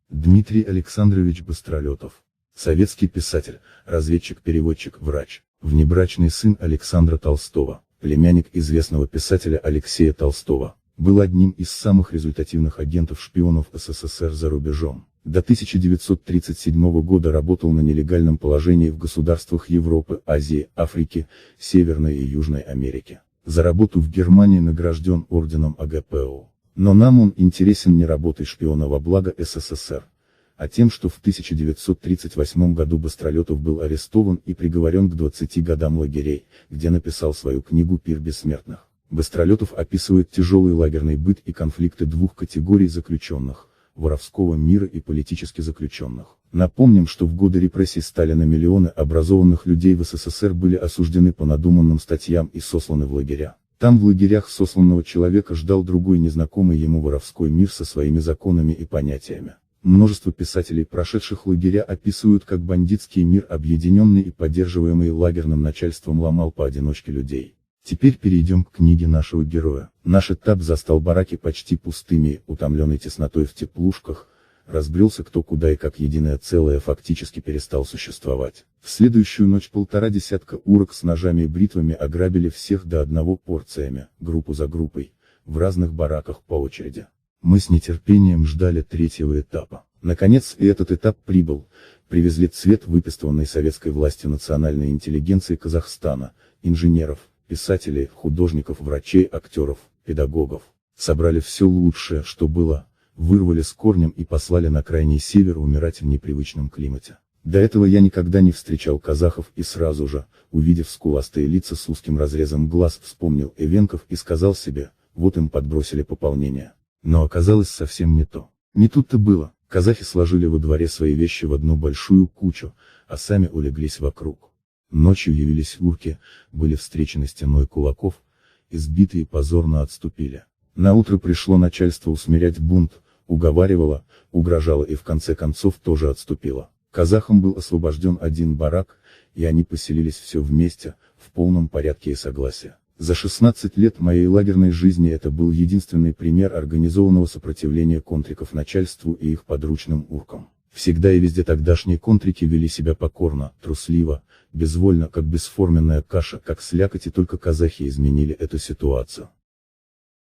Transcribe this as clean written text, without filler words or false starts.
Дмитрий Александрович Быстролетов. Советский писатель, разведчик-переводчик, врач, внебрачный сын Александра Толстого, племянник известного писателя Алексея Толстого, был одним из самых результативных агентов-шпионов СССР за рубежом. До 1937 года работал на нелегальном положении в государствах Европы, Азии, Африки, Северной и Южной Америки. За работу в Германии награжден орденом АГПУ. Но нам он интересен не работой шпиона во благо СССР, а тем, что в 1938 году Быстролетов был арестован и приговорен к 20 годам лагерей, где написал свою книгу «Пир бессмертных». Быстролетов описывает тяжелый лагерный быт и конфликты двух категорий заключенных: воровского мира и политически заключенных. Напомним, что в годы репрессий Сталина миллионы образованных людей в СССР были осуждены по надуманным статьям и сосланы в лагеря. Там в лагерях сосланного человека ждал другой незнакомый ему воровской мир со своими законами и понятиями. Множество писателей, прошедших лагеря, описывают, как бандитский мир, объединенный и поддерживаемый лагерным начальством, ломал поодиночке людей. Теперь перейдем к книге нашего героя. Наш этап застал бараки почти пустыми, утомленный теснотой в теплушках, разбрелся кто куда и как единое целое фактически перестал существовать. В следующую ночь 1,5 десятка урок с ножами и бритвами ограбили всех до одного порциями, группу за группой, в разных бараках по очереди. Мы с нетерпением ждали третьего этапа. Наконец и этот этап прибыл. Привезли цвет выписанной советской властью национальной интеллигенции Казахстана, инженеров, писателей, художников, врачей, актеров, педагогов. Собрали все лучшее, что было, вырвали с корнем и послали на крайний север умирать в непривычном климате. До этого я никогда не встречал казахов и сразу же, увидев скуластые лица с узким разрезом глаз, вспомнил Эвенков и сказал себе: вот им подбросили пополнение. Но оказалось совсем не то. Не тут-то было. Казахи сложили во дворе свои вещи в одну большую кучу, а сами улеглись вокруг. Ночью явились урки, были встречены стеной кулаков, избитые позорно отступили. Наутро пришло начальство усмирять бунт, уговаривало, угрожало и в конце концов тоже отступило. Казахам был освобожден один барак, и они поселились все вместе, в полном порядке и согласии. За 16 лет моей лагерной жизни это был единственный пример организованного сопротивления контриков начальству и их подручным уркам. Всегда и везде тогдашние контрики вели себя покорно, трусливо, безвольно, как бесформенная каша, как слякоть, и только казахи изменили эту ситуацию.